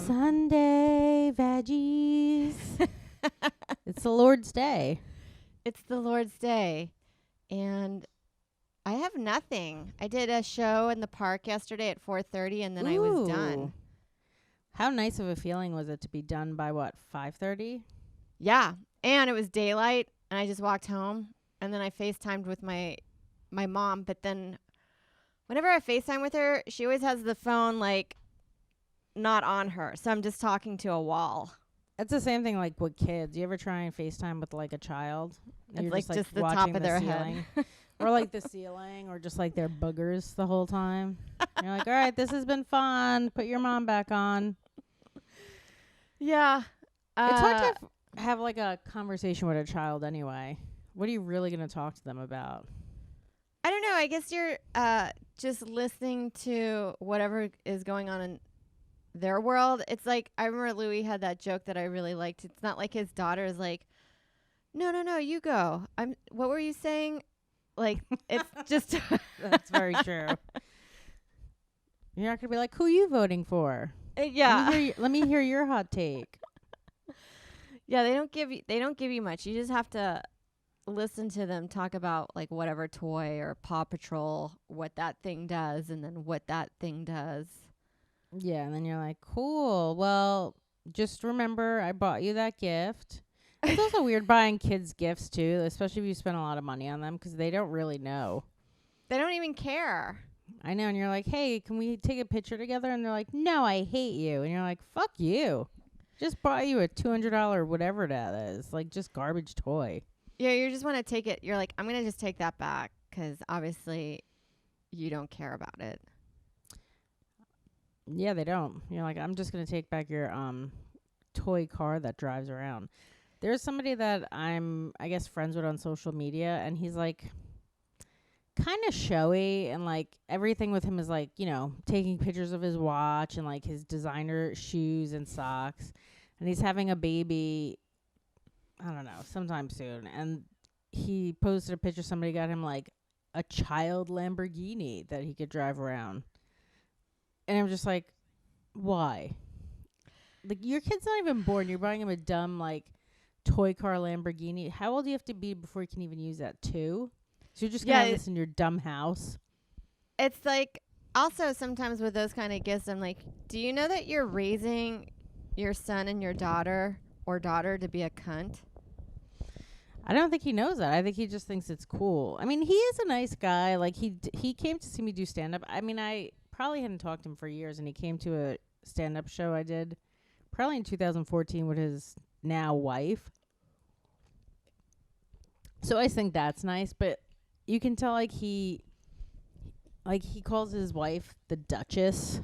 Sunday, veggies. It's the Lord's Day. It's the Lord's Day. And I have nothing. I did a show in the park yesterday at 4:30 and then I was done. How nice of a feeling was it to be done by, 5:30? Yeah. And it was daylight and I just walked home and then I FaceTimed with my mom. But then whenever I FaceTime with her, she always has the phone, like, not on her. So I'm just talking to a wall. It's the same thing like with kids. You ever try and FaceTime with like a child? It's like just the top of their head. Or like the ceiling or just like their boogers the whole time. You're like, all right, this has been fun. Put your mom back on. Yeah. It's hard to have like a conversation with a child anyway. What are you really going to talk to them about? I don't know. I guess you're just listening to whatever is going on in their world. It's like, I remember Louis had that joke that I really liked. It's not like his daughter is like, no, you go. What were you saying? Like, it's just. That's very true. You're not going to be like, who are you voting for? Yeah. Let me hear your hot take. Yeah, they don't give you much. You just have to listen to them talk about like whatever toy or Paw Patrol, what that thing does, and then what that thing does. Yeah, and then you're like, cool. Well, just remember I bought you that gift. It's also weird buying kids gifts, too, especially if you spend a lot of money on them because they don't really know. They don't even care. I know, and you're like, hey, can we take a picture together? And they're like, no, I hate you. And you're like, fuck you. Just buy you a $200 whatever that is, like just garbage toy. Yeah, you just want to take it. You're like, I'm going to just take that back because obviously you don't care about it. Yeah, they don't. You're like, I'm just going to take back your toy car that drives around. There's somebody that I'm, I guess, friends with on social media, and he's like kind of showy, and like everything with him is like, you know, taking pictures of his watch and like his designer shoes and socks. And he's having a baby, I don't know, sometime soon. And he posted a picture, somebody got him like a child Lamborghini that he could drive around. And I'm just like, why? Like, your kid's not even born. You're buying him a dumb, like, toy car Lamborghini. How old do you have to be before you can even use that, 2? So you're just going to have this in your dumb house? It's like, also sometimes with those kind of gifts, I'm like, do you know that you're raising your son and your daughter or daughter to be a cunt? I don't think he knows that. I think he just thinks it's cool. I mean, he is a nice guy. Like, he came to see me do stand-up. I mean, I probably hadn't talked to him for years, and he came to a stand-up show I did probably in 2014 with his now wife. So I think that's nice, but you can tell like he calls his wife the Duchess,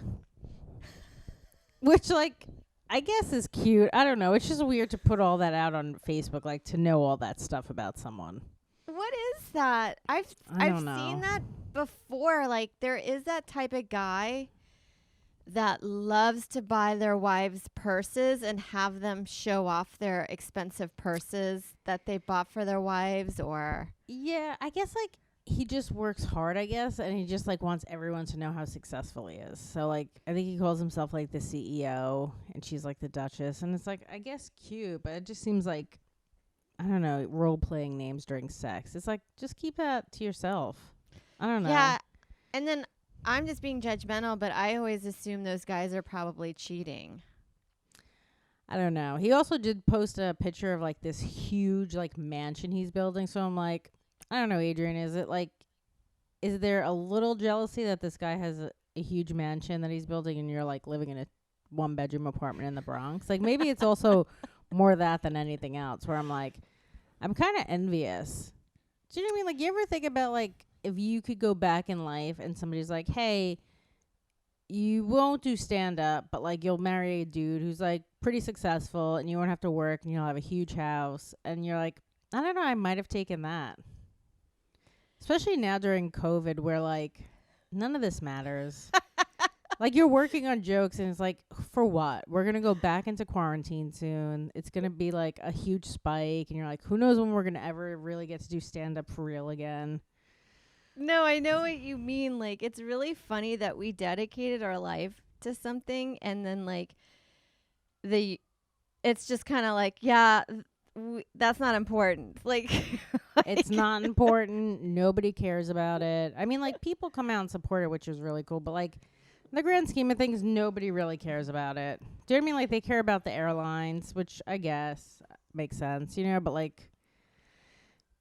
which like I guess is cute. I don't know. It's just weird to put all that out on Facebook, like to know all that stuff about someone. What is that? I've seen that before. Like, there is that type of guy that loves to buy their wives purses and have them show off their expensive purses that they bought for their wives. Or yeah, I guess like he just works hard, I guess, and he just like wants everyone to know how successful he is. So like I think he calls himself like the CEO and she's like the Duchess, and it's like I guess cute, but it just seems like, I don't know, role playing names during sex. It's like, just keep that to yourself. I don't know. Yeah. And then I'm just being judgmental, but I always assume those guys are probably cheating. I don't know. He also did post a picture of like this huge like mansion he's building. So I'm like, I don't know, Adrienne, is there a little jealousy that this guy has a huge mansion that he's building and you're like living in a 1-bedroom apartment in the Bronx? Like maybe it's also more that than anything else, where I'm like, I'm kind of envious. Do you know what I mean? Like, you ever think about like if you could go back in life and somebody's like, hey, you won't do stand-up, but like you'll marry a dude who's like pretty successful and you won't have to work and you'll have a huge house, and you're like, I don't know, I might have taken that. Especially now during COVID, where like none of this matters. Like, you're working on jokes and it's like, for what? We're going to go back into quarantine soon. It's going to be like a huge spike, and you're like, who knows when we're going to ever really get to do stand-up for real again. No, I know what you mean. Like, it's really funny that we dedicated our life to something, and then like the it's just kind of like, yeah, that's not important. Like, It's not important. Nobody cares about it. I mean, like, people come out and support it, which is really cool. But, like, in the grand scheme of things, nobody really cares about it. Do you know what I mean? Like, they care about the airlines, which I guess makes sense, you know? But, like,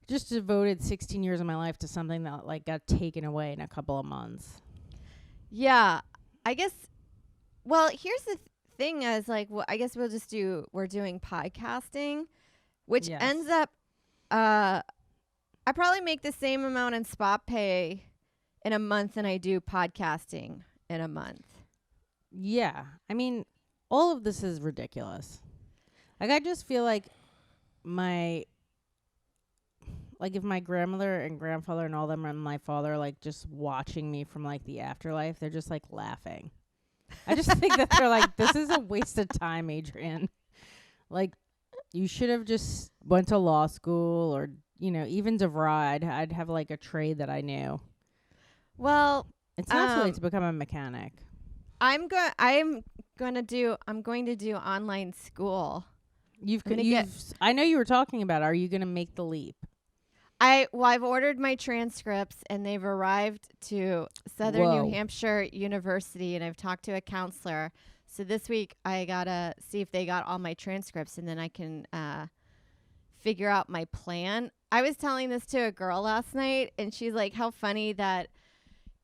just devoted 16 years of my life to something that, like, got taken away in a couple of months. yeah, I guess. Well, here's the thing: is like, I guess we're doing podcasting, which Yes. ends up, I probably make the same amount in spot pay in a month than I do podcasting in a month. Yeah. I mean, all of this is ridiculous. Like, I just feel like if my grandmother and grandfather and all them and my father, like, just watching me from, like, the afterlife, they're just, like, laughing. I just think that they're like, this is a waste of time, Adrienne. Like, you should have just went to law school or, you know, even DeVry. I'd have, like, a trade that I knew. Well, It's not too late to become a mechanic. I'm going to do online school. I know you were talking about it. Are you going to make the leap? I've ordered my transcripts and they've arrived to Southern Whoa. New Hampshire University, and I've talked to a counselor. So this week I gotta see if they got all my transcripts, and then I can figure out my plan. I was telling this to a girl last night, and she's like, "How funny that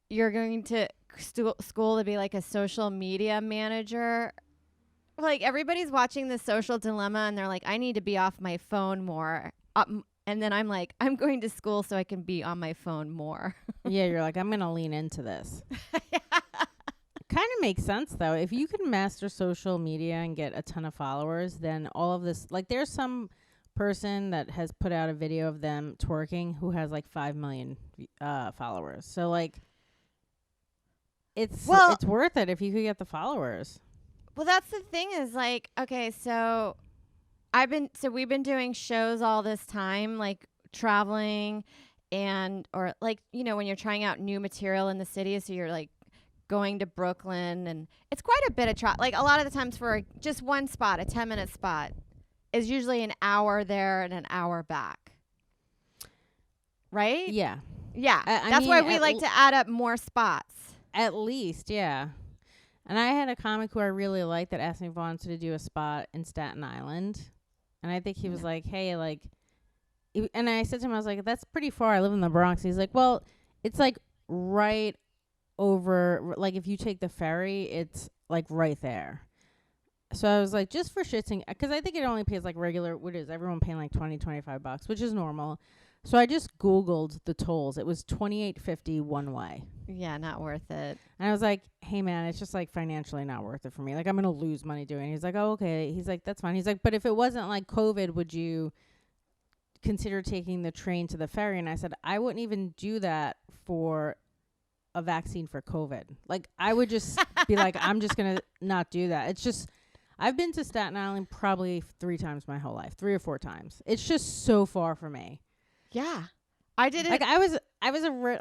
you're going to school to be like a social media manager." Like, everybody's watching The Social Dilemma, and they're like, "I need to be off my phone more." And then I'm like, I'm going to school so I can be on my phone more. Yeah, you're like, I'm going to lean into this. Kind of makes sense, though. If you can master social media and get a ton of followers, then all of this, like, there's some person that has put out a video of them twerking who has, like, 5 million followers. So, like, it's worth it if you could get the followers. Well, that's the thing is, like, okay, so we've been doing shows all this time, like traveling or like, you know, when you're trying out new material in the city. So you're like going to Brooklyn, and it's quite a bit of like a lot of the times for just one spot, a 10-minute spot is usually an hour there and an hour back. Right? Yeah. Yeah. That's why we like to add up more spots. At least, yeah. And I had a comic who I really liked that asked me if I wanted to do a spot in Staten Island. And I think he was like, hey, like, and I said to him, I was like, that's pretty far. I live in the Bronx. He's like, well, it's like right over, like, if you take the ferry, it's like right there. So I was like, just for shits and, because I think it only pays like regular, what is everyone paying like $20-25, which is normal. So I just Googled the tolls. It was $28.50 one way. Yeah, not worth it. And I was like, hey, man, it's just, like, financially not worth it for me. Like, I'm going to lose money doing it. He's like, oh, okay. He's like, that's fine. He's like, but if it wasn't, like, COVID, would you consider taking the train to the ferry? And I said, I wouldn't even do that for a vaccine for COVID. Like, I would just be like, I'm just going to not do that. It's just, I've been to Staten Island probably 3 times my whole life, 3 or 4 times. It's just so far for me. Yeah. I did it. Like, I was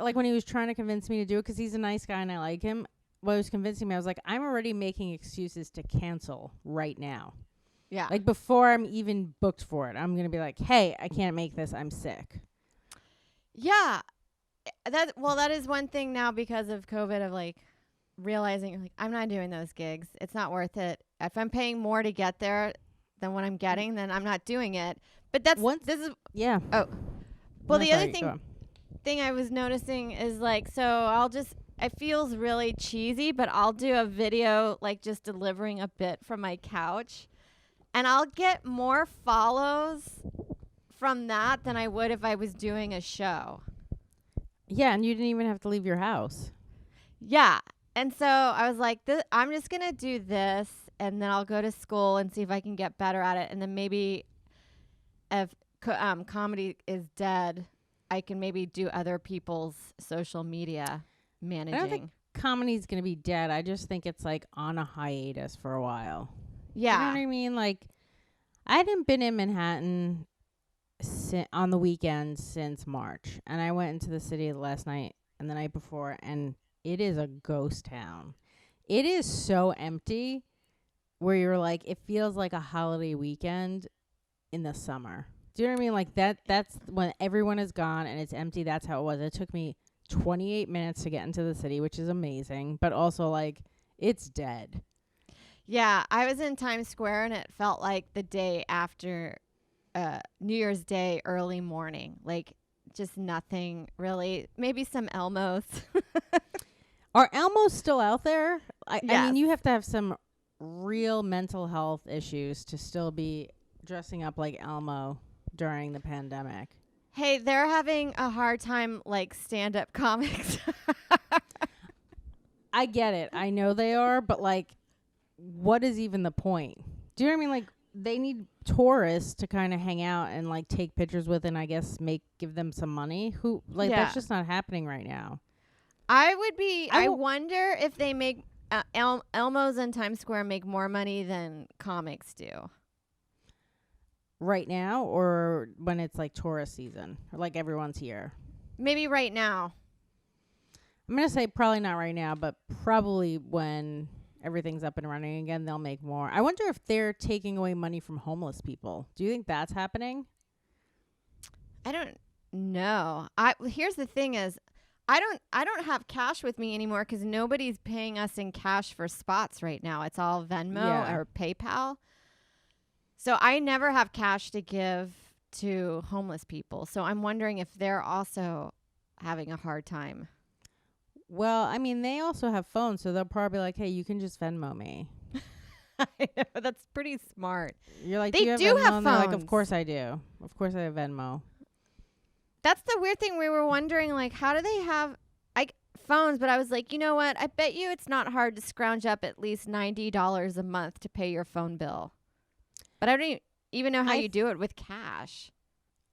like, when he was trying to convince me to do it, because he's a nice guy and I like him, when he was convincing me, I was like, I'm already making excuses to cancel right now. Yeah. Like, before I'm even booked for it, I'm going to be like, hey, I can't make this. I'm sick. Yeah. That is one thing now because of COVID, of like realizing, like, I'm not doing those gigs. It's not worth it. If I'm paying more to get there than what I'm getting, then I'm not doing it. But yeah. Oh. Well, No, the sorry, other thing I was noticing is, like, so it feels really cheesy, but I'll do a video, like, just delivering a bit from my couch, and I'll get more follows from that than I would if I was doing a show. Yeah, and you didn't even have to leave your house. Yeah. And so I was like, I'm just going to do this, and then I'll go to school and see if I can get better at it, and then maybe if comedy is dead, I can maybe do other people's social media managing. I don't think comedy's going to be dead. I just think it's, like, on a hiatus for a while. Yeah. You know what I mean? Like, I hadn't been in Manhattan on the weekends since March. And I went into the city last night and the night before, and it is a ghost town. It is so empty where you're like, it feels like a holiday weekend in the summer. Do you know what I mean? Like that's when everyone is gone and it's empty. That's how it was. It took me 28 minutes to get into the city, which is amazing, but also like it's dead. Yeah, I was in Times Square and it felt like the day after New Year's Day early morning. Like just nothing really. Maybe some Elmos. Are Elmos still out there? I mean, Yes. you have to have some real mental health issues to still be dressing up like Elmo during the pandemic. Hey, they're having a hard time like stand-up comics. I get it. I know they are, but like, what is even the point? Do you know what I mean? Like, they need tourists to kind of hang out and like take pictures with, and I guess give them some money. Who like Yeah. that's just not happening right now. I wonder if they make Elmos in Times Square make more money than comics do. Right now, or when it's like tourist season, or like everyone's here. Maybe right now. I'm gonna say probably not right now, but probably when everything's up and running again, they'll make more. I wonder if they're taking away money from homeless people. Do you think that's happening? I don't know. Here's the thing is I don't have cash with me anymore cuz nobody's paying us in cash for spots right now. It's all Venmo or PayPal. So I never have cash to give to homeless people. So I'm wondering if they're also having a hard time. Well, I mean, they also have phones, so they'll probably be like, "Hey, you can just Venmo me." I know, that's pretty smart. You're like, They "Do you have do Venmo?" have And they're like, "Of phones. course I do. Of course I have Venmo." That's the weird thing. We were wondering, like, how do they have phones? But I was like, you know what? I bet you it's not hard to scrounge up at least $90 a month to pay your phone bill. But I don't even know how you do it with cash.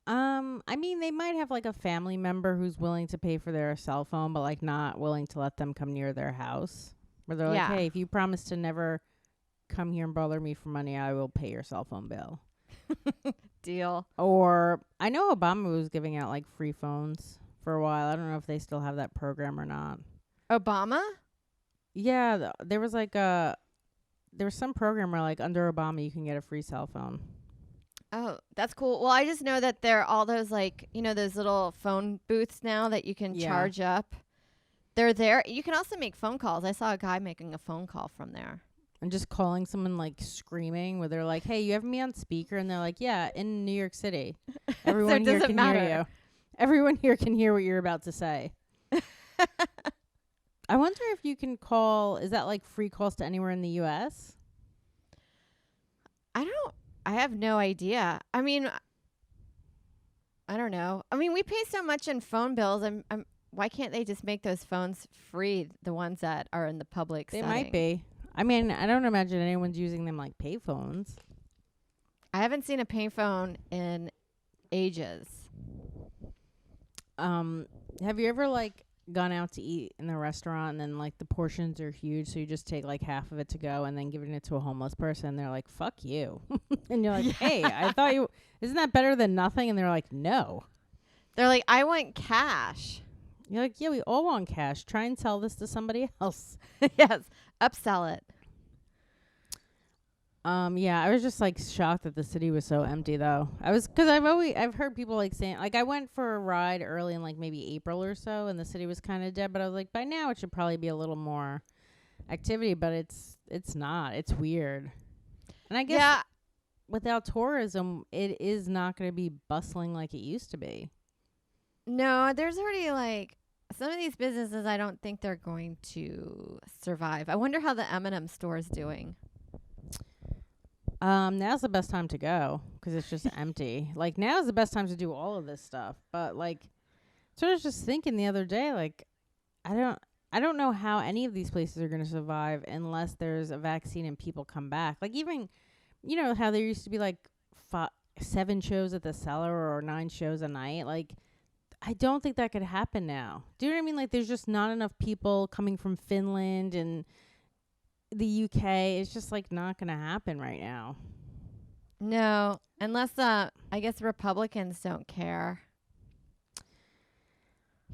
I mean, they might have like a family member who's willing to pay for their cell phone, but like not willing to let them come near their house. Where they're like, "Hey, if you promise to never come here and bother me for money, I will pay your cell phone bill." Deal. Or I know Obama was giving out like free phones for a while. I don't know if they still have that program or not. Obama? Yeah, there was like there was some program where like under Obama you can get a free cell phone. Oh, that's cool. Well, I just know that there are all those like, those little phone booths now that you can charge up. They're there. You can also make phone calls. I saw a guy making a phone call from there. And just calling someone like screaming where they're like, "Hey, you have me on speaker," and they're like, "Yeah, in New York City. Everyone here can hear you. Everyone here can hear what you're about to say." I wonder if you can call. Is that like free calls to anywhere in the U.S.? I have no idea. I mean, I don't know. I mean, we pay so much in phone bills. Why can't they just make those phones free, the ones that are in the public setting? They might be. I mean, I don't imagine anyone's using them like pay phones. I haven't seen a payphone in ages. Have you ever like gone out to eat in the restaurant and then like the portions are huge, so you just take like half of it to go and then giving it to a homeless person and they're like, "Fuck you." And you're like, "Hey, I thought isn't that better than nothing?" And they're like, "No." They're like, "I want cash." You're like, "Yeah, we all want cash. Try and sell this to somebody else." Yes. Upsell it. Yeah, I was just like shocked that the city was so empty though. Cause I've heard people like saying, like I went for a ride early in like maybe April or so and the city was kind of dead, but I was like, by now it should probably be a little more activity, but it's not. It's weird. And I guess without tourism, it is not going to be bustling like it used to be. No, there's already like some of these businesses I don't think they're going to survive. I wonder how the M&M store is doing. Now's the best time to go because it's just empty. Like now's the best time to do all of this stuff. But like, so I was just thinking the other day, like, I don't know how any of these places are going to survive unless there's a vaccine and people come back. Like even, how there used to be like 7 shows at the Cellar or 9 shows a night. Like, I don't think that could happen now. Do you know what I mean? Like, there's just not enough people coming from Finland and the UK. It's just like not going to happen right now. No, unless I guess Republicans don't care.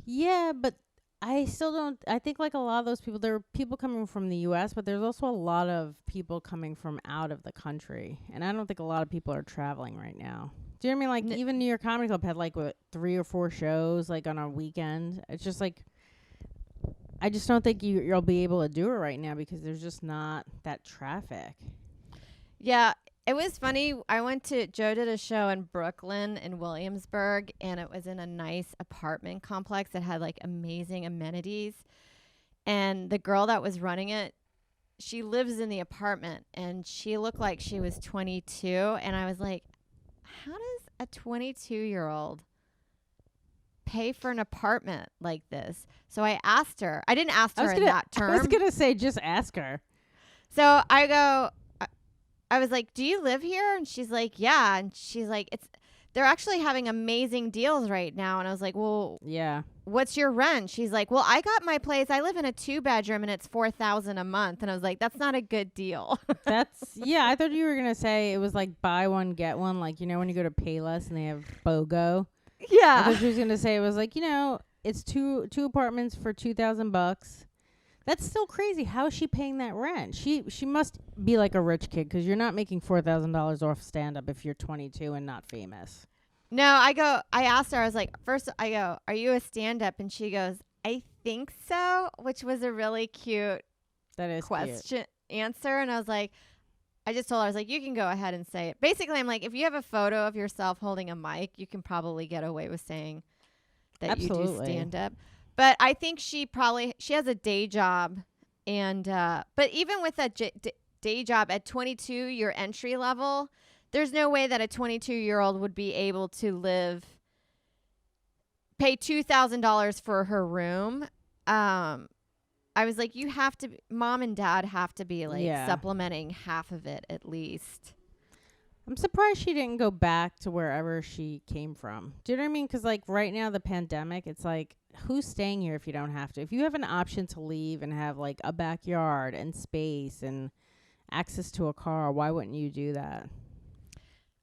Yeah, but I still don't. I think like a lot of those people, there are people coming from the U.S., but there's also a lot of people coming from out of the country, and I don't think a lot of people are traveling right now. Do you know what I mean? Like N- even New York Comedy Club had like what 3 or 4 shows like on a weekend. It's just like I just don't think you'll be able to do it right now because there's just not that traffic. Yeah, it was funny. Joe did a show in Brooklyn in Williamsburg, and it was in a nice apartment complex that had like amazing amenities. And the girl that was running it, she lives in the apartment, and she looked like she was 22. And I was like, how does a 22-year-old pay for an apartment like this? So I asked her. I didn't ask her in that term. I was gonna say just ask her. So I go, I was like, do you live here? And she's like, yeah. And she's like, they're actually having amazing deals right now. And I was like, well, Yeah. what's your rent? She's like, well, I got my place. I live in a 2-bedroom and it's $4,000 a month. And I was like, that's not a good deal. Yeah, I thought you were gonna say it was like buy one get one, like when you go to Payless and they have BOGO. I Yeah. thought she was gonna say it was like it's two apartments for $2,000. That's still crazy. How is she paying that rent? She must be like a rich kid because you're not making $4,000 off stand up if you're 22 and not famous. No, I asked her, I was like, first I go, are you a stand up? And she goes, I think so, which was a really cute That is question answer. And I was like, I just told her, I was like, you can go ahead and say it. Basically, I'm like, if you have a photo of yourself holding a mic, you can probably get away with saying that Absolutely. you do stand up. But I think she has a day job. And, but even with a day job at 22, your entry level, there's no way that a 22-year-old would be able to pay $2,000 for her room. I was like, mom and dad have to be like supplementing half of it at least. I'm surprised she didn't go back to wherever she came from. Do you know what I mean? Because like right now, the pandemic, it's like, who's staying here if you don't have to? If you have an option to leave and have like a backyard and space and access to a car, why wouldn't you do that?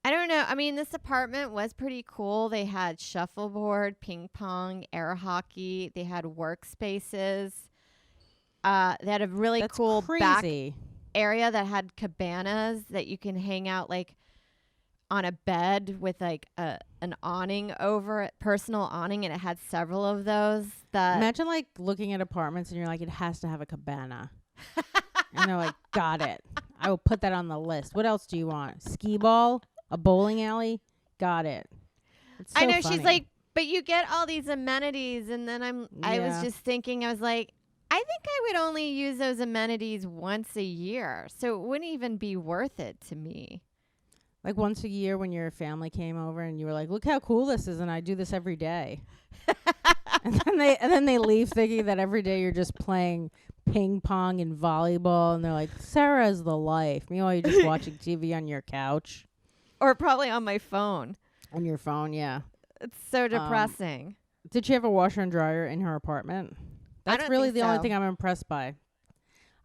I don't know. I mean, this apartment was pretty cool. They had shuffleboard, ping pong, air hockey. They had workspaces. They had a really cool back area that had cabanas that you can hang out like on a bed with like an awning over it, personal awning, and it had several of those. Imagine like looking at apartments and you're like, it has to have a cabana. And they're like, got it. I will put that on the list. What else do you want? Skee ball? A bowling alley? Got it. So I know. funny. She's like, but you get all these amenities. And then I was just thinking, I was like, I think I would only use those amenities once a year. So it wouldn't even be worth it to me. Like once a year when your family came over and you were like, look how cool this is. And I do this every day. and then they leave thinking that every day you're just playing ping pong and volleyball. And they're like, Sarah's the life. Meanwhile, you're just watching TV on your couch. Or probably on my phone. On your phone, yeah. It's so depressing. Did she have a washer and dryer in her apartment? That's really the only thing I'm impressed by.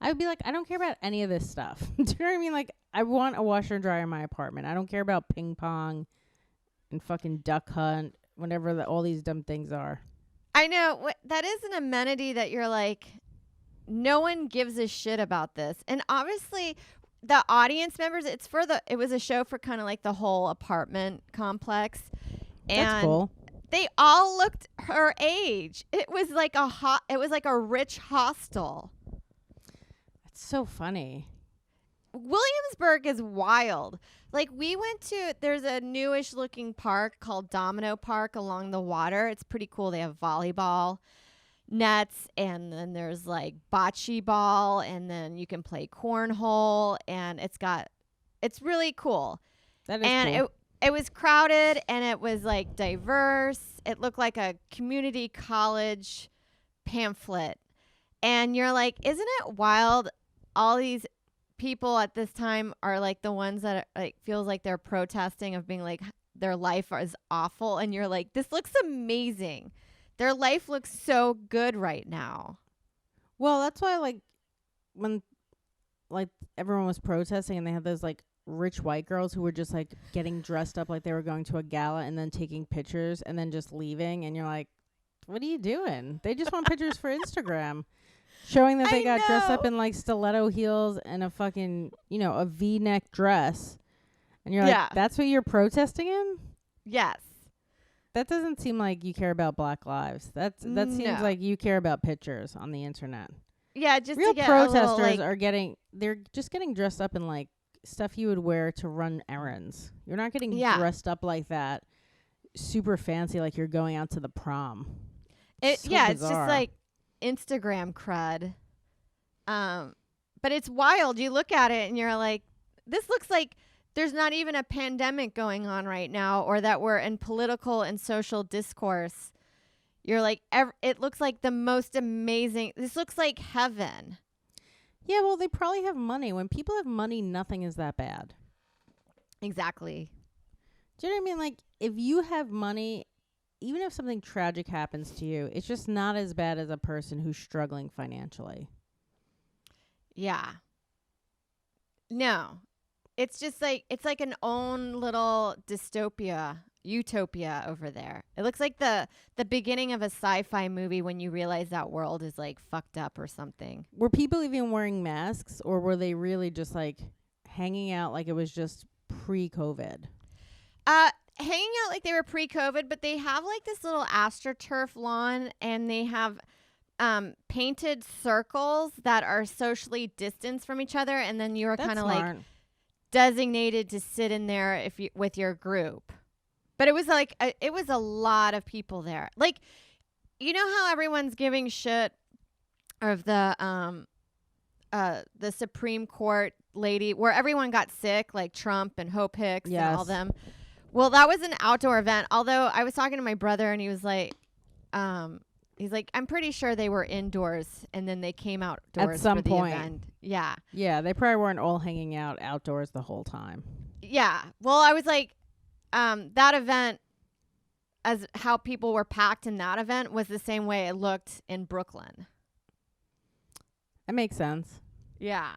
I would be like, I don't care about any of this stuff. Do you know what I mean? Like, I want a washer and dryer in my apartment. I don't care about ping pong and fucking duck hunt, whatever all these dumb things are. I know. That is an amenity that you're like, no one gives a shit about this. And obviously, the audience members, it was a show for kind of like the whole apartment complex. And that's cool. They all looked her age. It was like a rich hostel. That's so funny. Williamsburg is wild. Like there's a newish looking park called Domino Park along the water. It's pretty cool. They have volleyball nets, and then there's like bocce ball, and then you can play cornhole, and it's really cool. That is cool. It was crowded, and it was like diverse. It looked like a community college pamphlet. And you're like, isn't it wild? All these people at this time are like the ones that like feels like they're protesting of being like their life is awful. And you're like, this looks amazing. Their life looks so good right now. Well, that's why like when like everyone was protesting and they had those like rich white girls who were just like getting dressed up like they were going to a gala and then taking pictures and then just leaving, and you're like, What are you doing? They just want pictures for Instagram. Showing that they got dressed up in like stiletto heels and a fucking, a V-neck dress. And you're like, that's what you're protesting in? Yes. That doesn't seem like you care about Black lives. That seems like you care about pictures on the internet. Yeah, just real to get protesters a little, they're just getting dressed up in like stuff you would wear to run errands. You're not getting dressed up like that, super fancy, like you're going out to the prom. It's just like Instagram crud. But it's wild. You look at it and you're like, this looks like there's not even a pandemic going on right now, or that we're in political and social discourse. You're like, it looks like the most amazing. This looks like heaven. Yeah, well, they probably have money. When people have money, nothing is that bad. Exactly. Do you know what I mean? Like, if you have money, even if something tragic happens to you, it's just not as bad as a person who's struggling financially. Yeah. No. It's just like, it's like an own little utopia over there. It looks like the beginning of a sci-fi movie when you realize that world is like fucked up or something. Were people even wearing masks, or were they really just like hanging out like it was just pre-COVID? Hanging out like they were pre-COVID, but they have like this little AstroTurf lawn, and they have painted circles that are socially distanced from each other, and then you're kind of like designated to sit in there if you with your group. But it was like it was a lot of people there. Like, you know how everyone's giving shit of the Supreme Court lady where everyone got sick, like Trump and Hope Hicks and all them. Well, that was an outdoor event. Although I was talking to my brother and he was like, I'm pretty sure they were indoors and then they came outdoors at some for the point. event. Yeah. Yeah, they probably weren't all hanging out outdoors the whole time. Yeah. Well, I was like, that event, as how people were packed in that event, was the same way it looked in Brooklyn. That makes sense. Yeah.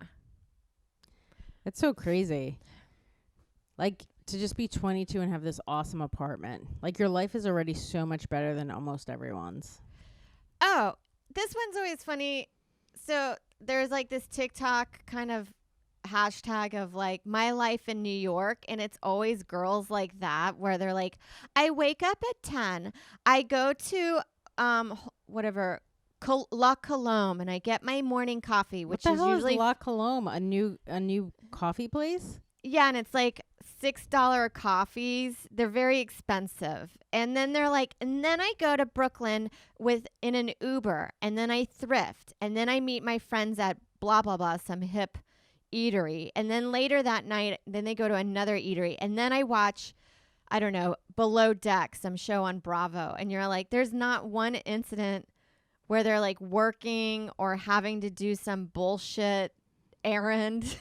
It's so crazy. Like, to just be 22 and have this awesome apartment. Like, your life is already so much better than almost everyone's. Oh, this one's always funny. So there's like this TikTok kind of hashtag of like my life in New York, and it's always girls like that where they're like, I wake up at 10, I go to La Colombe, and I get my morning coffee, which what the is hell usually is La Colombe, a new coffee place? Yeah, and it's like $6 coffees. They're very expensive. And then they're like, and then I go to Brooklyn in an Uber, and then I thrift, and then I meet my friends at blah blah blah, some hip eatery, and then later that night, then they go to another eatery, and then I watch, I don't know, Below Deck, some show on Bravo, and you're like, there's not one incident where they're like working or having to do some bullshit errand.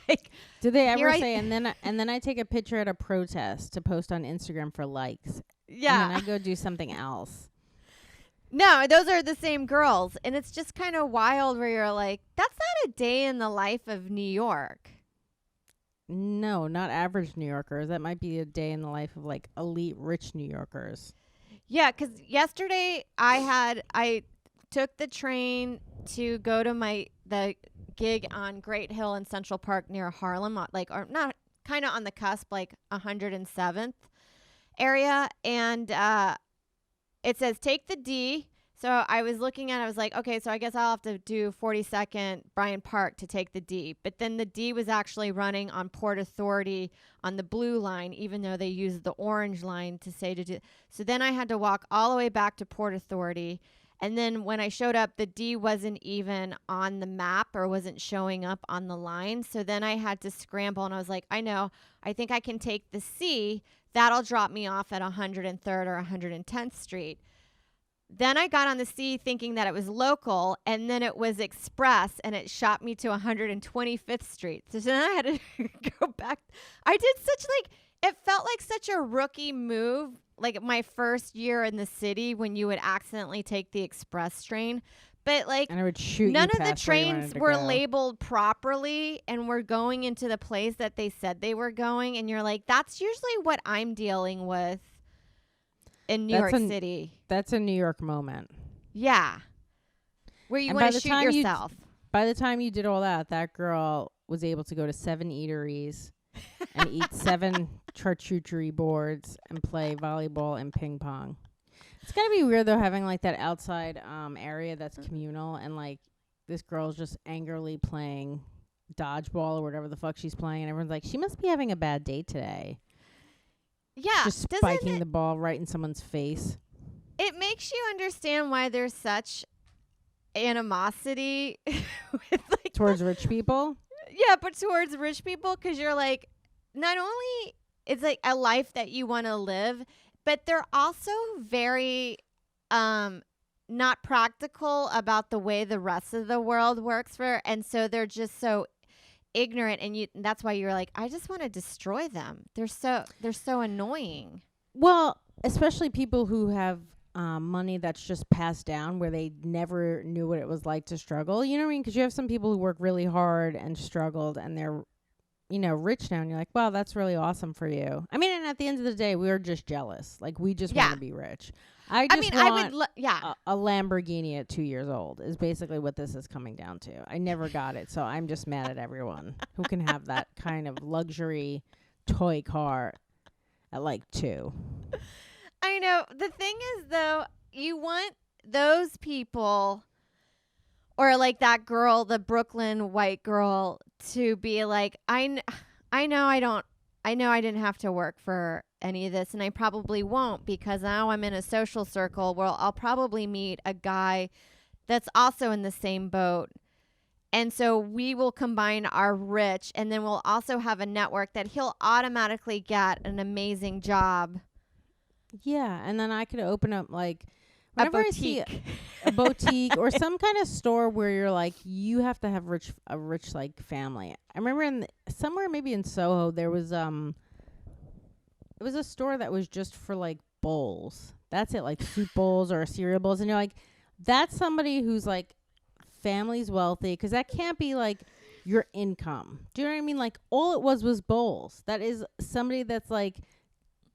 Like, did they ever say, and then I take a picture at a protest to post on Instagram for likes? Yeah. And then I go do something else. No, those are the same girls. And it's just kind of wild where you're like, that's not a day in the life of New York. No, not average New Yorkers. That might be a day in the life of like elite rich New Yorkers. Yeah, because yesterday I took the train to go to the gig on Great Hill in Central Park near Harlem, or not, kind of on the cusp, like 107th area, and it says take the D. So I was looking at it, I was like, okay, so I guess I'll have to do 42nd Bryant Park to take the D. But then the D was actually running on Port Authority on the blue line, even though they used the orange line to say to do. So then I had to walk all the way back to Port Authority. And then when I showed up, the D wasn't even on the map or wasn't showing up on the line. So then I had to scramble, and I was like, I know, I think I can take the C. That'll drop me off at 103rd or 110th Street. Then I got on the C thinking that it was local, and then it was express, and it shot me to 125th Street. So then I had to go back. I did it felt like such a rookie move, like my first year in the city when you would accidentally take the express train. But like, and I would shoot none you of the past where you trains wanted to were go. labeled properly, and we're going into the place that they said they were going. And you're like, that's usually what I'm dealing with. in New That's York a City. that's a New York moment. Yeah. Where you And want by to the shoot time yourself. by the time you did all that, that girl was able to go to 7 eateries and eat 7 charcuterie boards and play volleyball and ping pong. It's gotta be weird though, having like that outside area that's communal, and like this girl's just angrily playing dodgeball or whatever the fuck she's playing, and everyone's like, she must be having a bad day today. Yeah. Just Doesn't spiking the ball right in someone's face. it makes you understand why there's such animosity with like Towards rich people? yeah, but towards rich people, because you're like, not only it's like a life that you want to live, but they're also very not practical about the way the rest of the world works and so they're just so ignorant, and that's why you're like, I just want to destroy them. They're so annoying. Well, especially people who have money that's just passed down, where they never knew what it was like to struggle. You know what I mean? Because you have some people who work really hard and struggled, and they're, rich now, and you're like, wow, that's really awesome for you. I mean, and at the end of the day, we are just jealous. Like, we just want Yeah. to be rich. I just want I would yeah. a Lamborghini at 2 years old is basically what this is coming down to. I never got it, so I'm just mad at everyone who can have that kind of luxury toy car at like 2. I know. The thing is, though, you want those people, or like that girl, the Brooklyn white girl, to be like, I know I didn't have to work for any of this, and I probably won't, because now I'm in a social circle where I'll probably meet a guy that's also in the same boat. And so we will combine our rich, and then we'll also have a network that he'll automatically get an amazing job. Yeah, and then I could open up like A whenever I see a boutique or some kind of store where you're like, you have to have a rich like family. I remember somewhere maybe in Soho there was it was a store that was just for like bowls. That's it, like soup bowls or cereal bowls, and you're like, that's somebody who's like family's wealthy, because that can't be like your income. Do you know what I mean? Like, all it was bowls. That is somebody that's like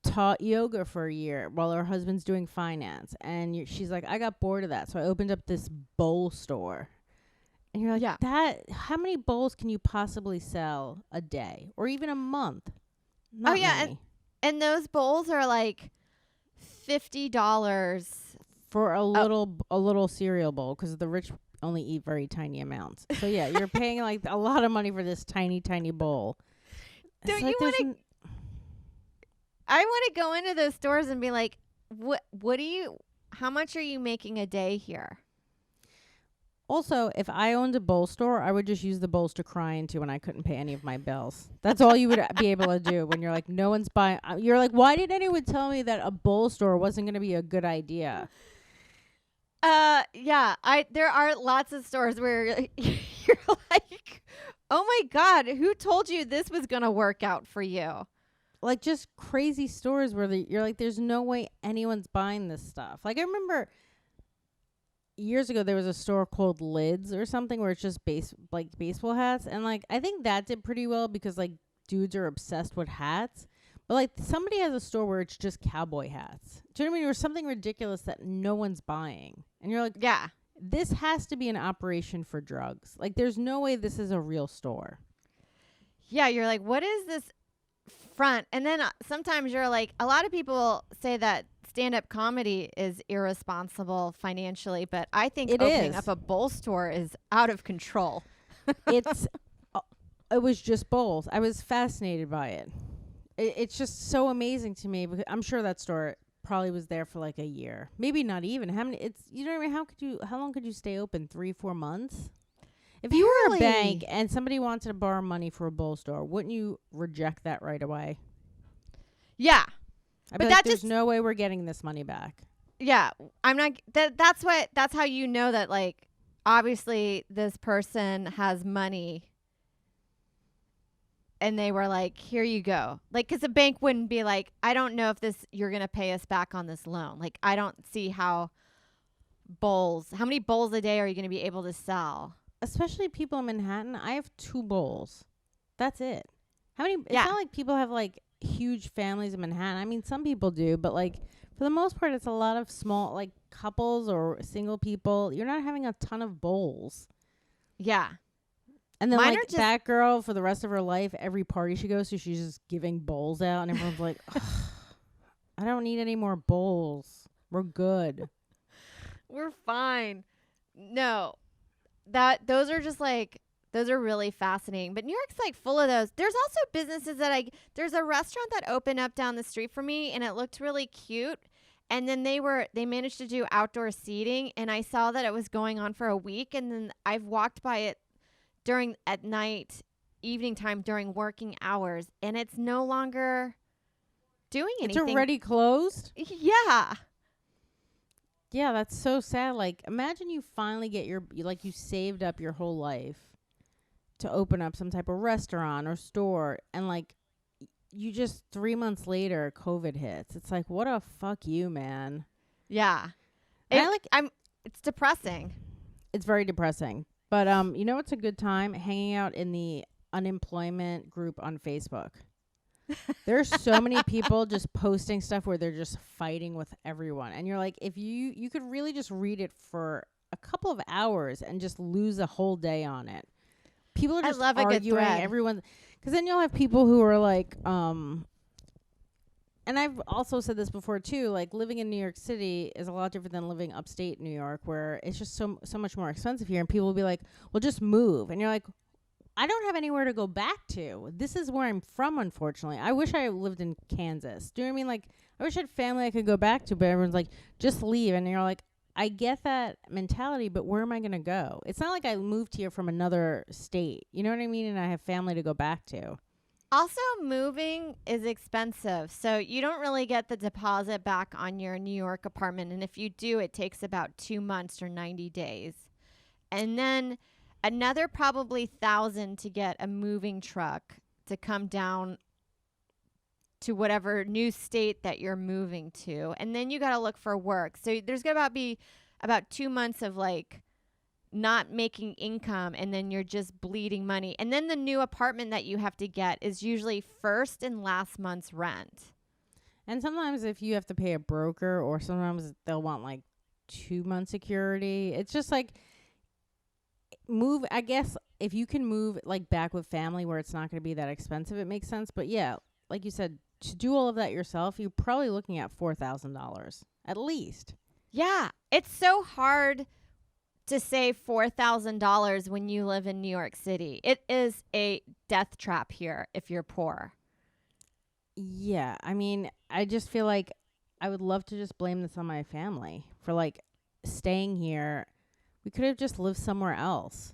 taught yoga for a year while her husband's doing finance, and she's like, I got bored of that, so I opened up this bowl store. And you're like, Yeah. that, how many bowls can you possibly sell a day or even a month? Not yeah, many. And those bowls are like $50 For a little cereal bowl, because the rich only eat very tiny amounts. So yeah, you're paying like a lot of money for this tiny bowl. Don't you want to? I want to go into those stores and be like, how much are you making a day here? Also, if I owned a bowl store, I would just use the bowls to cry into when I couldn't pay any of my bills. That's all you would be able to do when you're like, no one's buying. You're like, why did anyone tell me that a bowl store wasn't going to be a good idea? Yeah, there are lots of stores where you're like, oh my God, who told you this was going to work out for you? Like, just crazy stores where you're like, there's no way anyone's buying this stuff. Like, I remember years ago there was a store called Lids or something where it's just baseball hats, and like I think that did pretty well because like dudes are obsessed with hats. But like somebody has a store where it's just cowboy hats. Do you know what I mean? Or something ridiculous that no one's buying, and you're like, yeah, this has to be an operation for drugs. Like, there's no way this is a real store. Yeah, you're like, what is this front? And then sometimes you're like, a lot of people say that stand-up comedy is irresponsible financially, but I think opening up a bowl store is out of control. It was just bowls. I was fascinated by it. It's just so amazing to me, because I'm sure that store probably was there for like a year, maybe not even. How long could you stay open? 3-4 months? If you were a bank and somebody wanted to borrow money for a bowl store, wouldn't you reject that right away? Yeah. But like, there's no way we're getting this money back. Yeah, I'm not. That's how you know that, like, obviously this person has money, and they were like, "Here you go." Like, because a bank wouldn't be like, "I don't know if you're gonna pay us back on this loan." Like, I don't see how many bowls a day are you gonna be able to sell? Especially people in Manhattan. I have 2 bowls. That's it. How many? Yeah. It's not like people have like huge families in Manhattan. I mean, some people do, but like For the most part, it's a lot of small, like, couples or single people. You're not having a ton of bowls. Yeah. And then, Mine like, are just- that girl, for the rest of her life, every party she goes to, she's just giving bowls out. And everyone's like, "Ugh, I don't need any more bowls. We're good." We're fine. No. Those are just like, those are really fascinating. But New York's like full of those. There's also businesses that there's a restaurant that opened up down the street from me and it looked really cute. And then they managed to do outdoor seating and I saw that it was going on for a week. And then I've walked by it at night, evening time during working hours. And it's no longer doing anything. It's already closed? Yeah. Yeah, that's so sad. Like, imagine you finally get you saved up your whole life to open up some type of restaurant or store, and like, you just 3 months later, COVID hits. It's like, what a fuck you, man. Yeah. It's depressing. It's very depressing. But you know what's a good time? Hanging out in the unemployment group on Facebook. There's so many people just posting stuff where they're just fighting with everyone. And you're like, if you could really just read it for a couple of hours and just lose a whole day on it. People are just arguing. Everyone, because then you'll have people who are like, and I've also said this before too, like living in New York City is a lot different than living upstate New York, where it's just so much more expensive here. And people will be like, well, just move. And you're like, I don't have anywhere to go back to. This is where I'm from, unfortunately. I wish I lived in Kansas. Do you know what I mean? Like, I wish I had family I could go back to, but everyone's like, just leave. And you're like, I get that mentality, but where am I going to go? It's not like I moved here from another state. You know what I mean? And I have family to go back to. Also, moving is expensive. So you don't really get the deposit back on your New York apartment. And if you do, it takes about 2 months or 90 days. And then another probably $1,000 to get a moving truck to come down to whatever new state that you're moving to. And then you got to look for work. So there's going to be about 2 months of like not making income, and then you're just bleeding money. And then the new apartment that you have to get is usually first and last month's rent. And sometimes if you have to pay a broker, or sometimes they'll want like 2 months security. It's just like, move, I guess if you can move like back with family where it's not going to be that expensive, it makes sense. But yeah, like you said, to do all of that yourself, you're probably looking at $4,000 at least. Yeah. It's so hard to save $4,000 when you live in New York City. It is a death trap here if you're poor. Yeah. I mean, I just feel like I would love to just blame this on my family for like staying here. We could have just lived somewhere else.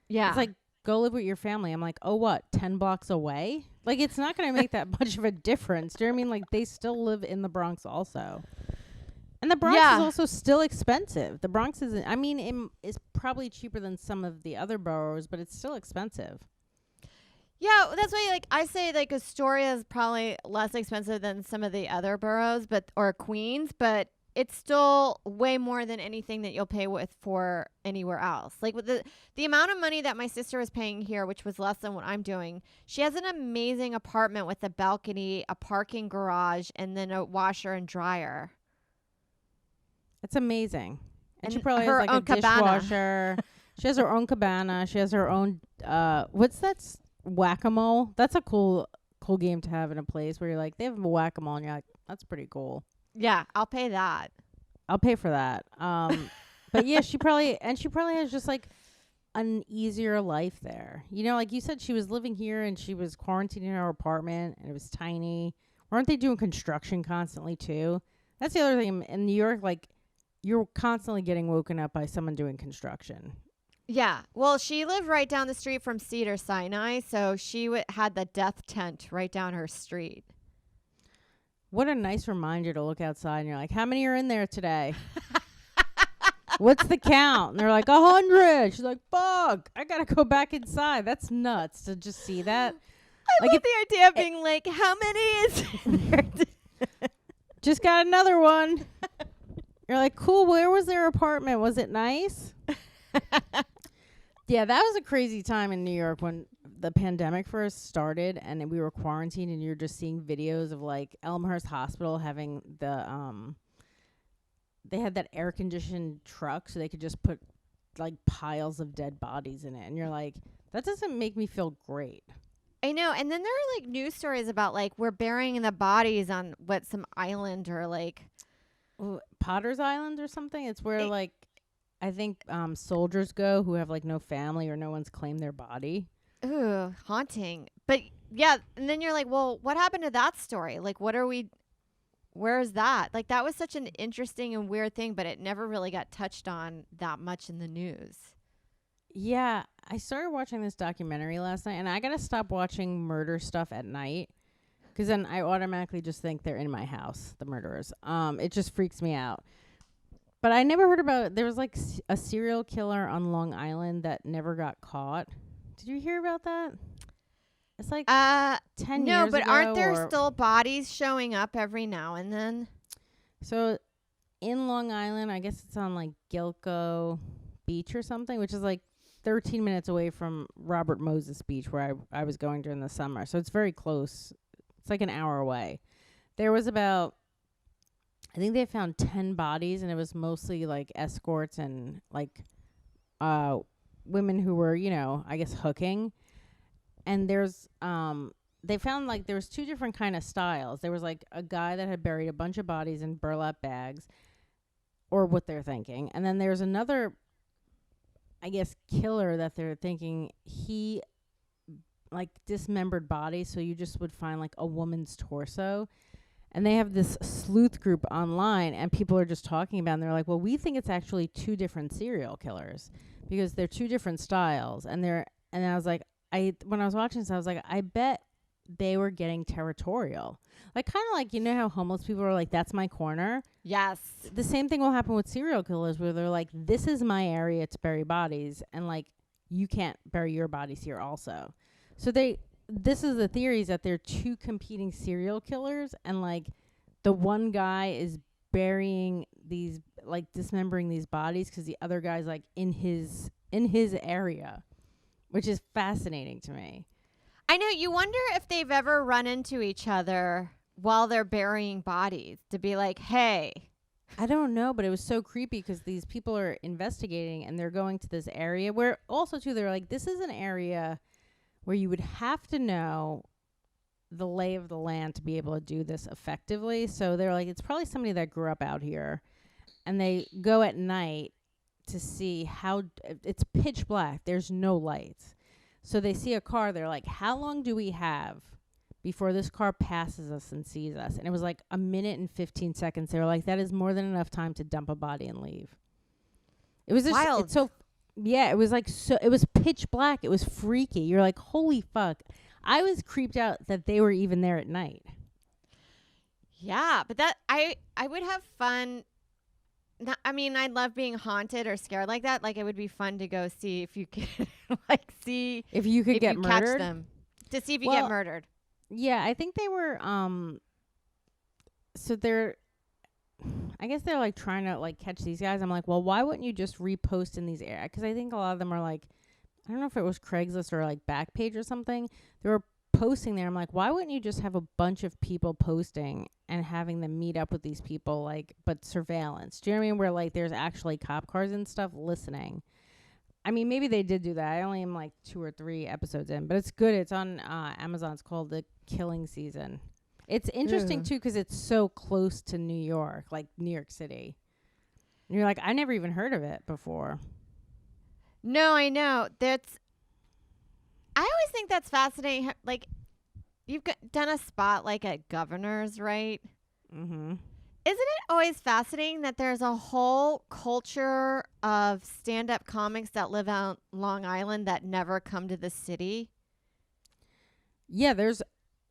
Yeah. It's like, go live with your family. I'm like, oh, what, 10 blocks away? Like, it's not going to make that much of a difference. Do you know what I mean? Like, they still live in the Bronx also. And the Bronx is also still expensive. The Bronx isn't, I mean, it's probably cheaper than some of the other boroughs, but it's still expensive. Yeah, that's why, like, I say, like, Astoria is probably less expensive than some of the other boroughs, or Queens, but it's still way more than anything that you'll pay for anywhere else. Like, with the amount of money that my sister was paying here, which was less than what I'm doing, she has an amazing apartment with a balcony, a parking garage, and then a washer and dryer. It's amazing. And she And probably her has like own a cabana. dishwasher. She has her own cabana. She has her own, what's that? Whack-a-mole. That's a cool game to have in a place where you're like, they have a whack-a-mole, and you're like, that's pretty cool. Yeah, I'll pay that. I'll pay for that. But yeah, she probably has just like an easier life there. You know, like you said, she was living here and she was quarantined in her apartment and it was tiny. Weren't they doing construction constantly too? That's the other thing in New York. Like, you're constantly getting woken up by someone doing construction. Yeah. Well, she lived right down the street from Cedar Sinai, so she had the death tent right down her street. What a nice reminder to look outside and you're like, how many are in there today? What's the count? And they're like, 100. She's like, fuck, I gotta go back inside. That's nuts to just see that. I love the idea of being like, how many is in there? Just got another one. You're like, cool, where was their apartment? Was it nice? Yeah, that was a crazy time in New York when the pandemic first started and we were quarantined, and you're just seeing videos of like Elmhurst Hospital having they had that air conditioned truck so they could just put like piles of dead bodies in it, and you're like, that doesn't make me feel great. I know. And then there are like news stories about like we're burying the bodies on some island or like Potter's Island or something. It's where like I think soldiers go who have like no family or no one's claimed their body. Ooh, haunting. But yeah, and then you're like, well, what happened to that story? Like, where is that? Like, that was such an interesting and weird thing, but it never really got touched on that much in the news. Yeah, I started watching this documentary last night, and I gotta stop watching murder stuff at night, because then I automatically just think they're in my house, the murderers. It just freaks me out. But I never heard about, there was like a serial killer on Long Island that never got caught. Did you hear about that? It's like 10 years ago. No, but aren't there still bodies showing up every now and then? So in Long Island, I guess it's on like Gilco Beach or something, which is like 13 minutes away from Robert Moses Beach, where I was going during the summer. So it's very close. It's like an hour away. There was about, I think they found 10 bodies, and it was mostly like escorts and like women who were, you know, I guess hooking. And there's they found like there was two different kind of styles. There was like a guy that had buried a bunch of bodies in burlap bags, or what they're thinking. And then there's another, I guess, killer that they're thinking he like dismembered bodies, so you just would find like a woman's torso. And they have this sleuth group online, and people are just talking about it, and they're like, well, we think it's actually two different serial killers because they're two different styles. And I was like, when I was watching this, I was like, I bet they were getting territorial. Like, kind of like, you know how homeless people are like, that's my corner? Yes. The same thing will happen with serial killers, where they're like, this is my area to bury bodies, and like, you can't bury your bodies here also. So this is the theory, is that they're two competing serial killers, and like the one guy is burying these, like dismembering these bodies because the other guy's like in his area, which is fascinating to me. I know. You wonder if they've ever run into each other while they're burying bodies to be like, hey. I don't know, but it was so creepy because these people are investigating, and they're going to this area where also too, they're like, this is an area where you would have to know the lay of the land to be able to do this effectively. So they're like, it's probably somebody that grew up out here, and they go at night to see how it's pitch black. There's no lights. So they see a car. They're like, how long do we have before this car passes us and sees us? And it was like a minute and 15 seconds. They were like, that is more than enough time to dump a body and leave. It was just, wild. It's so, yeah, it was like, so it was pitch black. It was freaky. You're like, holy fuck. I was creeped out that they were even there at night. Yeah, but that I would have fun. I mean, I love being haunted or scared like that. Like, it would be fun to go see if you could, like, see if you could get murdered. Catch them, to see if you get murdered. Yeah, I think they were. So they're, I guess they're like trying to like catch these guys. I'm like, well, why wouldn't you just repost in these areas? Because I think a lot of them are like, I don't know if it was Craigslist or like Backpage or something. They were posting there. I'm like, why wouldn't you just have a bunch of people posting and having them meet up with these people, like, but surveillance? Do you know what I mean? Where like there's actually cop cars and stuff listening. I mean, maybe they did do that. I only am like 2 or 3 episodes in, but it's good. It's on Amazon. It's called The Killing Season. It's interesting too because it's so close to New York, like New York City. And you're like, I never even heard of it before. No, I know. I always think that's fascinating. Like, you've done a spot like at Governor's, right? Mm-hmm. Isn't it always fascinating that there's a whole culture of stand-up comics that live out Long Island that never come to the city? Yeah, there's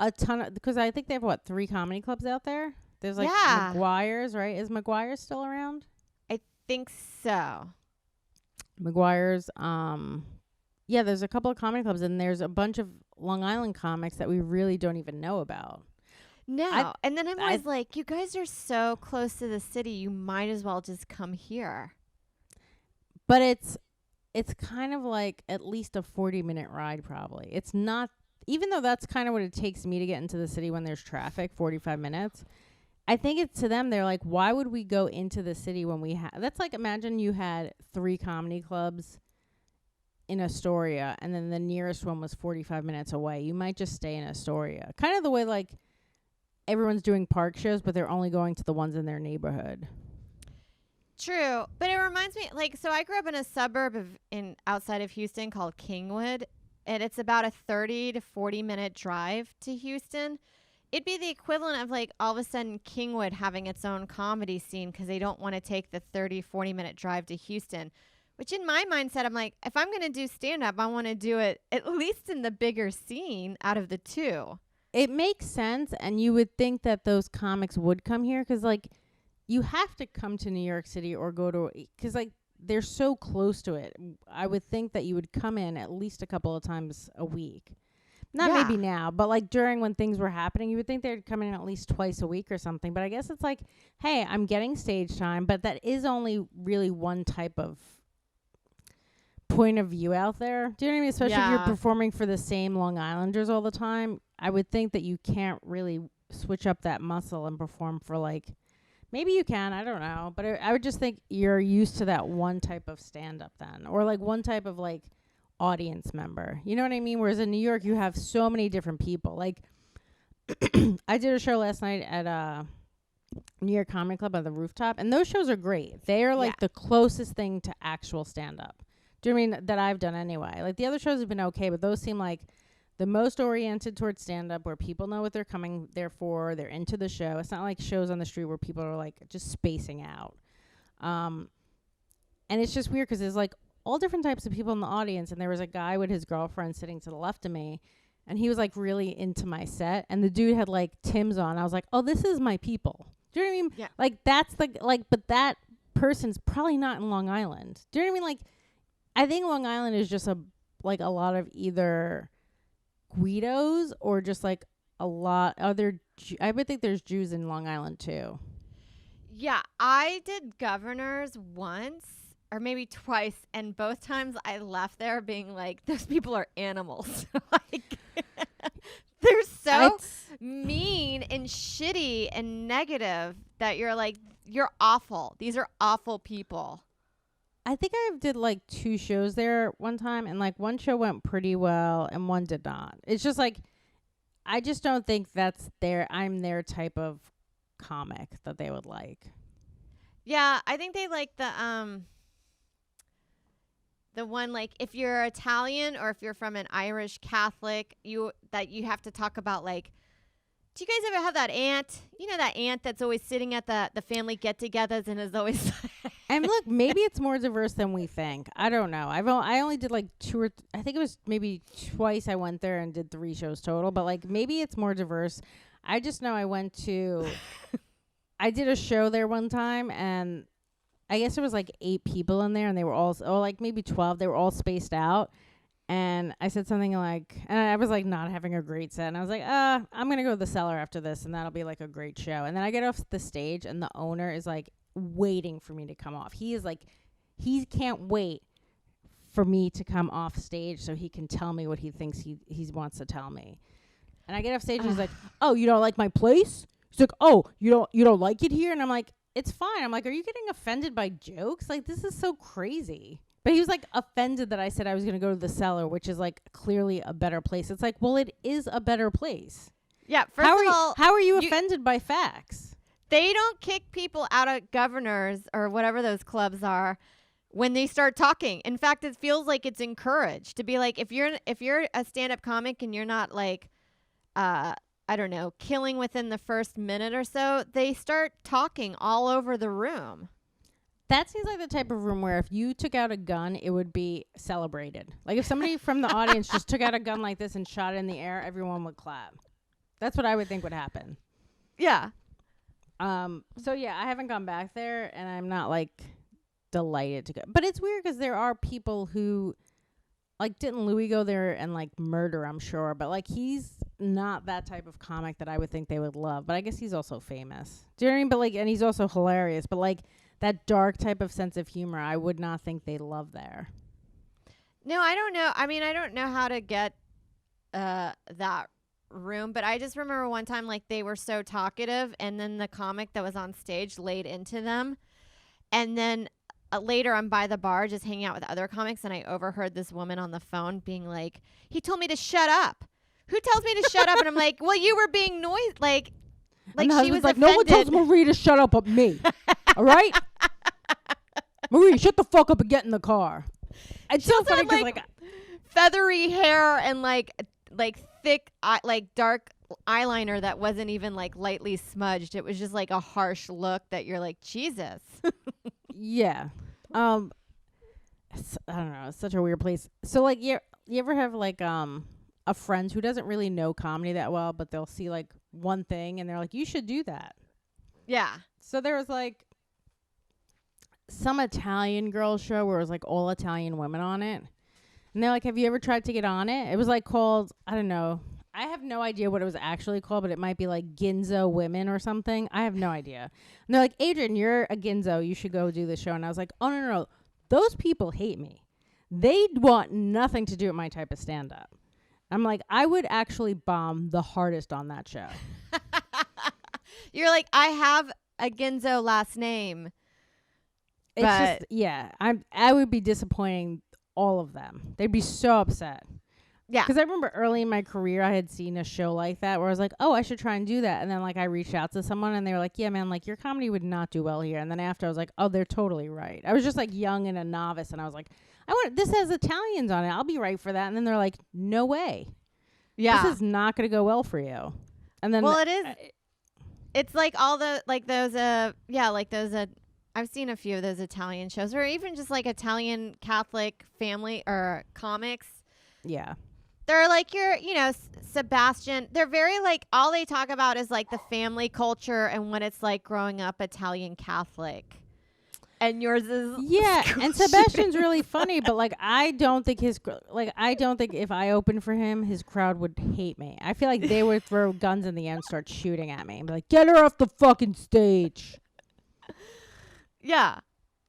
a ton of, because I think they have 3 comedy clubs out there. There's like McGuire's, right? Is McGuire's still around? I think so. McGuire's, yeah, there's a couple of comedy clubs, and there's a bunch of Long Island comics that we really don't even know about. No. And then I'm always like, you guys are so close to the city, you might as well just come here. But it's it's kind of like at least a 40-minute ride probably. It's not, even though that's kind of what it takes me to get into the city when there's traffic, 45 minutes. I think it's to them, they're like, why would we go into the city when we have, that's like, imagine you had 3 comedy clubs in Astoria and then the nearest one was 45 minutes away. You might just stay in Astoria. Kind of the way like everyone's doing park shows, but they're only going to the ones in their neighborhood. True, but it reminds me, like, so I grew up in a suburb outside of Houston called Kingwood, and it's about a 30 to 40-minute drive to Houston. It'd be the equivalent of, like, all of a sudden Kingwood having its own comedy scene because they don't want to take the 30, 40-minute drive to Houston, which in my mindset, I'm like, if I'm going to do stand-up, I want to do it at least in the bigger scene out of the two. It makes sense, and you would think that those comics would come here because, like, you have to come to New York City or go to, because, like, they're so close to it. I would think that you would come in at least a couple of times a week. Not maybe now, but, like, during when things were happening, you would think they'd come in at least twice a week or something. But I guess it's like, hey, I'm getting stage time, but that is only really one type of point of view out there. Do you know what I mean? Especially if you're performing for the same Long Islanders all the time. I would think that you can't really switch up that muscle and perform for, like, maybe you can, I don't know. But I would just think you're used to that one type of stand-up then. Or, like, one type of, like, audience member. You know what I mean? Whereas in New York, you have so many different people. Like, I did a show last night at New York Comedy Club at the Rooftop. And those shows are great. They are, like, the closest thing to actual stand-up. Do you know what I mean? That I've done anyway. Like, the other shows have been okay, but those seem like the most oriented towards stand-up, where people know what they're coming there for. They're into the show. It's not like shows on the street where people are, like, just spacing out. And it's just weird because there's, like, all different types of people in the audience. And there was a guy with his girlfriend sitting to the left of me, and he was, like, really into my set. And the dude had, like, Tim's on. I was like, oh, this is my people. Do you know what I mean? Yeah. Like, that's the, like, but that person's probably not in Long Island. Do you know what I mean? Like, I think Long Island is just a lot of either Guidos or just like a lot other. I would think there's Jews in Long Island too. Yeah, I did Governors once or maybe twice, and both times I left there being like, those people are animals. Like, they're so mean and shitty and negative that you're like, you're awful. These are awful people. I think I did like 2 shows there one time, and like one show went pretty well and one did not. It's just like, I just don't think I'm their type of comic that they would like. Yeah, I think they like the one, like, if you're Italian or if you're from an Irish Catholic, you have to talk about, like, do you guys ever have that aunt? You know, that aunt that's always sitting at the family get-togethers and is always. And look, maybe it's more diverse than we think. I don't know. I only did like 2 or I think it was maybe twice I went there and did 3 shows total. But like maybe it's more diverse. I just know I went to. I did a show there one time, and I guess there was like 8 people in there, and they were all like maybe 12. They were all spaced out. And I said something like, and I was like not having a great set. And I was like, I'm going to go to the cellar after this, and that'll be like a great show. And then I get off the stage, and the owner is like waiting for me to come off. He is like, he can't wait for me to come off stage so he can tell me what he thinks he wants to tell me. And I get off stage, and he's like, oh, you don't like my place? He's like, oh, you don't like it here? And I'm like, it's fine. I'm like, are you getting offended by jokes? Like, this is so crazy. But he was, like, offended that I said I was going to go to the cellar, which is, like, clearly a better place. It's like, well, it is a better place. Yeah, first of all, how are you offended by facts? They don't kick people out of Governors or whatever those clubs are when they start talking. In fact, it feels like it's encouraged to be like, if you're a stand-up comic and you're not, like, I don't know, killing within the first minute or so, they start talking all over the room. That seems like the type of room where if you took out a gun, it would be celebrated. Like if somebody from the audience just took out a gun like this and shot it in the air, everyone would clap. That's what I would think would happen. Yeah. So yeah, I haven't gone back there, and I'm not like delighted to go. But it's weird because there are people who, like, didn't Louis go there and like murder? I'm sure, but like he's not that type of comic that I would think they would love. But I guess he's also famous. Do you know what I mean? But like, and he's also hilarious. But like, that dark type of sense of humor, I would not think they love there. No, I don't know. I mean, I don't know how to get that room, but I just remember one time like they were so talkative, and then the comic that was on stage laid into them, and then later I'm by the bar just hanging out with other comics, and I overheard this woman on the phone being like, "He told me to shut up. Who tells me to shut up?" And I'm like, "Well, you were being like And the she was husband's like, no one tells offended." Marie to shut up but me. All right? Marie, shut the fuck up and get in the car. It's She so also funny had, because, like, like, feathery hair and like thick like dark eyeliner that wasn't even like lightly smudged. It was just like a harsh look that you're like, Jesus. yeah. I don't know. It's such a weird place. So, like, you ever have, like, a friend who doesn't really know comedy that well, but they'll see, like, one thing and they're like, you should do that. Yeah. So there was, like, some Italian girl show where it was, like, all Italian women on it. And they're like, have you ever tried to get on it? It was, like, called, I don't know. I have no idea what it was actually called, but it might be, like, Ginzo Women or something. I have no idea. And they're like, Adrienne, you're a Ginzo. You should go do the show. And I was like, oh, no. Those people hate me. They want nothing to do with my type of stand-up. I'm like, I would actually bomb the hardest on that show. You're like, I have a Ginzo last name. It's just, yeah, I would be disappointing all of them. They'd be so upset. Yeah. Because I remember early in my career, I had seen a show like that where I was like, oh, I should try and do that. And then, like, I reached out to someone and they were like, yeah, man, like, your comedy would not do well here. And then after, I was like, oh, they're totally right. I was just, like, young and a novice. And I was like, this has Italians on it. I'll be right for that. And then they're like, no way. Yeah. This is not going to go well for you. And then, well, it is. It's like all the, like those, like those, I've seen a few of those Italian shows, or even just like Italian Catholic family or comics. yeah. They're like your, Sebastian. They're very like, all they talk about is like the family culture and what it's like growing up Italian Catholic. And yours is and Sebastian's really funny, but like I don't think if I opened for him, his crowd would hate me. I feel like they would throw guns in the air and start shooting at me and be like, get her off the fucking stage. Yeah.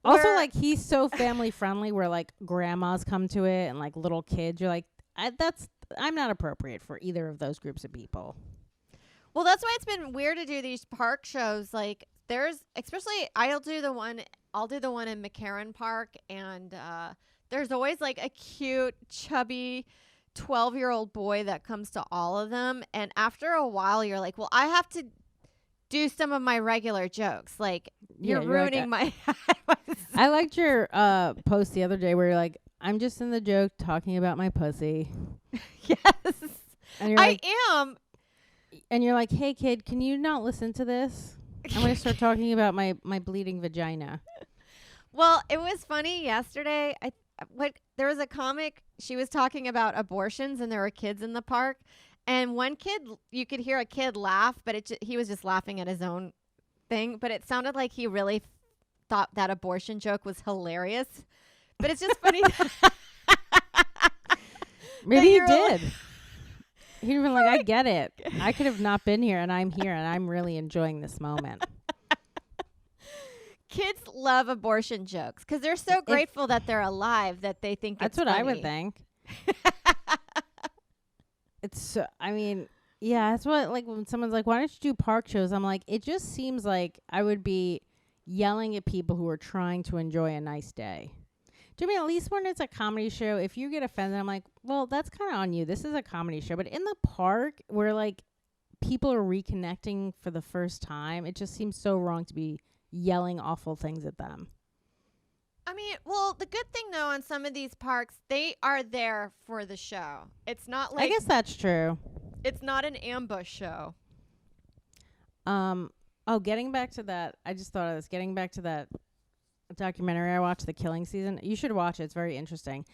Also, like, he's so family friendly where like grandmas come to it and like little kids. You're like, I'm not appropriate for either of those groups of people. Well, that's why it's been weird to do these park shows. Like, especially I'll do the one in McCarran Park, and there's always like a cute, chubby 12-year-old boy that comes to all of them. And after a while, you're like, well, I have to do some of my regular jokes. Like, you're ruining like, my. I liked your post the other day where you're like, I'm just in the joke talking about my pussy. Yes. And you're I am. And you're like, hey, kid, can you not listen to this? I'm going to start talking about my bleeding vagina. Well, it was funny yesterday. There was a comic. She was talking about abortions, and there were kids in the park. And one kid, you could hear a kid laugh, but he was just laughing at his own thing. But it sounded like he really thought that abortion joke was hilarious. But it's just funny. Maybe he did. He'd been like, I get it. I could have not been here, and I'm here, and I'm really enjoying this moment. Kids love abortion jokes because they're so grateful that they're alive that they think that's it's what funny. I would think. That's what, like, when someone's like, why don't you do park shows? I'm like, it just seems like I would be yelling at people who are trying to enjoy a nice day. Do you mean at least when it's a comedy show, if you get offended, I'm like, well, that's kind of on you. This is a comedy show. But in the park where, like, people are reconnecting for the first time, it just seems so wrong to be yelling awful things at them. I mean, well, the good thing, though, on some of these parks, they are there for the show. It's not like... I guess that's true. It's not an ambush show. Getting back to that, I just thought of this. Getting back to that documentary I watched, The Killing Season. You should watch it. It's very interesting.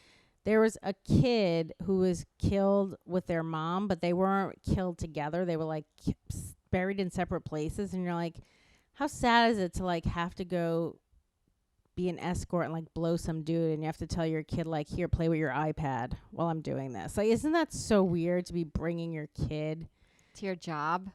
There was a kid who was killed with their mom, but they weren't killed together. They were like buried in separate places. And you're like, how sad is it to like have to go be an escort and like blow some dude, and you have to tell your kid like, here, play with your iPad while I'm doing this. Like, isn't that so weird to be bringing your kid to your job?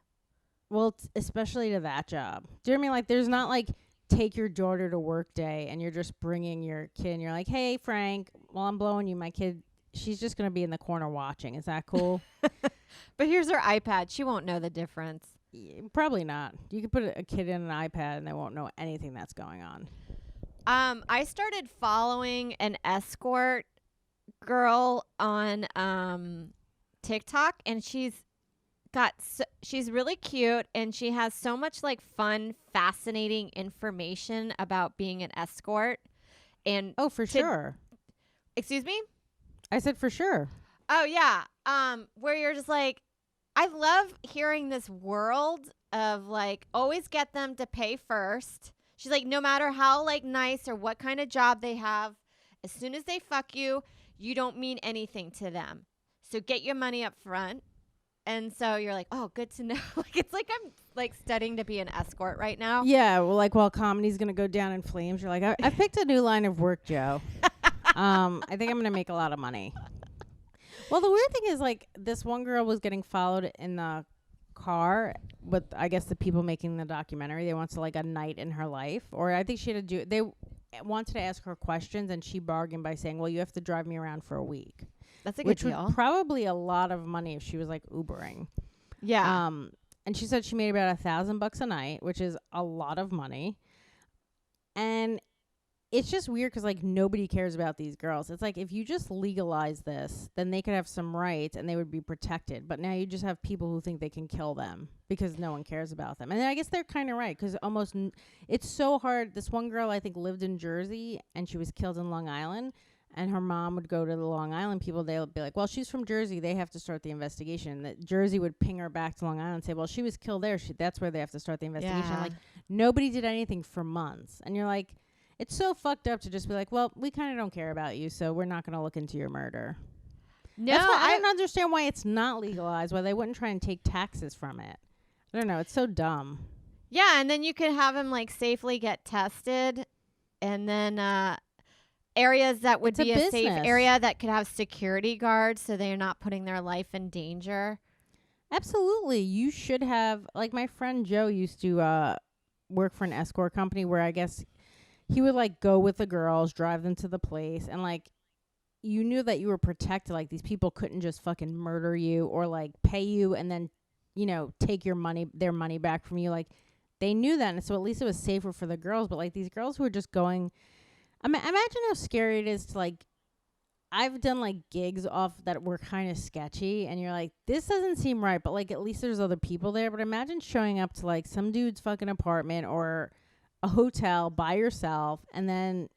Well, especially to that job. Do you know what I mean? Like, there's not like take your daughter to work day and you're just bringing your kid and you're like, hey, Frank, while I'm blowing you, my kid, she's just going to be in the corner watching. Is that cool? But here's her iPad. She won't know the difference. Probably not. You could put a kid in an iPad and they won't know anything that's going on. I started following an escort girl on TikTok, and she's really cute, and she has so much like fun, fascinating information about being an escort. And oh, for sure. Excuse me? I said for sure. Oh yeah. Where you're just like, I love hearing this world of like, always get them to pay first. She's like, no matter how like nice or what kind of job they have, as soon as they fuck you, you don't mean anything to them. So get your money up front. And so you're like, oh, good to know. Like, it's like I'm like studying to be an escort right now. Yeah. Well, like while comedy's going to go down in flames, you're like, I picked a new line of work, Joe. I think I'm going to make a lot of money. Well, the weird thing is like this one girl was getting followed in the car with, I guess, the people making the documentary. They wanted to like a night in her life, or I think she had to do, they wanted to ask her questions and she bargained by saying, well, you have to drive me around for a week. That's a good which deal. would probably a lot of money if she was like Ubering. Yeah. And she said she made about $1,000 a night, which is a lot of money. And it's just weird because like nobody cares about these girls. It's like if you just legalize this, then they could have some rights and they would be protected. But now you just have people who think they can kill them because no one cares about them. And I guess they're kind of right because it's so hard. This one girl I think lived in Jersey and she was killed in Long Island. And her mom would go to the Long Island people. They'll be like, well, she's from Jersey. They have to start the investigation. And that Jersey would ping her back to Long Island and say, well, she was killed there. That's where they have to start the investigation. Yeah. Like nobody did anything for months. And you're like, it's so fucked up to just be like, well, we kind of don't care about you, so we're not going to look into your murder. No, That's why I don't understand why it's not legalized, why they wouldn't try and take taxes from it. I don't know. It's so dumb. Yeah, and then you could have him like safely get tested, and then areas that would be a safe area that could have security guards so they're not putting their life in danger. Absolutely. You should have, like my friend Joe used to work for an escort company where I guess he would like go with the girls, drive them to the place, and like you knew that you were protected. Like these people couldn't just fucking murder you or like pay you and then, you know, take their money back from you. Like they knew that, and so at least it was safer for the girls. But like these girls who are just going, imagine how scary it is to like. I've done like gigs off that were kind of sketchy, and you're like, this doesn't seem right, but like at least there's other people there. But imagine showing up to like some dude's fucking apartment or a hotel by yourself, and then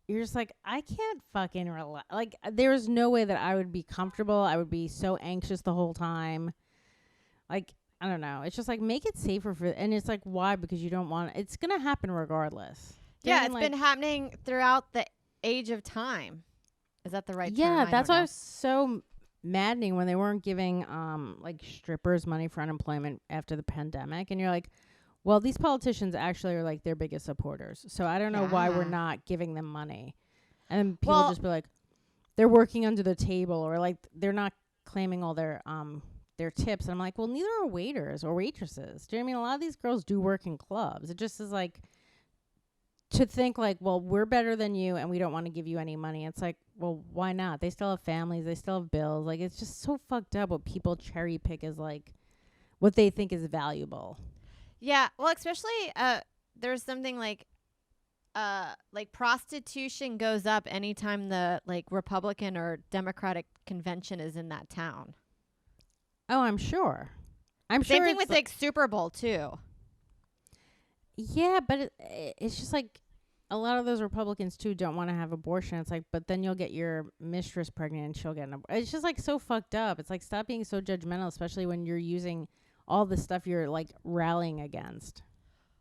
you're just like, I can't fucking relax. Like there's no way that I would be comfortable. I would be so anxious the whole time. Like I don't know. It's just like make it safer for, and it's like why? Because you don't want it's gonna happen regardless. Yeah, it's been happening throughout the age of time. Is that the right term? Yeah, that's why it was so maddening when they weren't giving like strippers money for unemployment after the pandemic, and you're like, well, these politicians actually are like their biggest supporters. So I don't know why we're not giving them money. And then people just be like, they're working under the table, or like they're not claiming all their tips. And I'm like, well, neither are waiters or waitresses. Do you know what I mean? A lot of these girls do work in clubs. It just is like to think like, well, we're better than you and we don't want to give you any money. It's like, well, why not? They still have families. They still have bills. Like it's just so fucked up what people cherry pick as like what they think is valuable. Yeah, well, especially there's something like prostitution goes up anytime the like Republican or Democratic convention is in that town. Oh, I'm sure. Same thing with like Super Bowl too. Yeah, but it's just like a lot of those Republicans too don't want to have abortion. It's like, but then you'll get your mistress pregnant and she'll get an abortion. It's just like so fucked up. It's like stop being so judgmental, especially when you're using all the stuff you're like rallying against.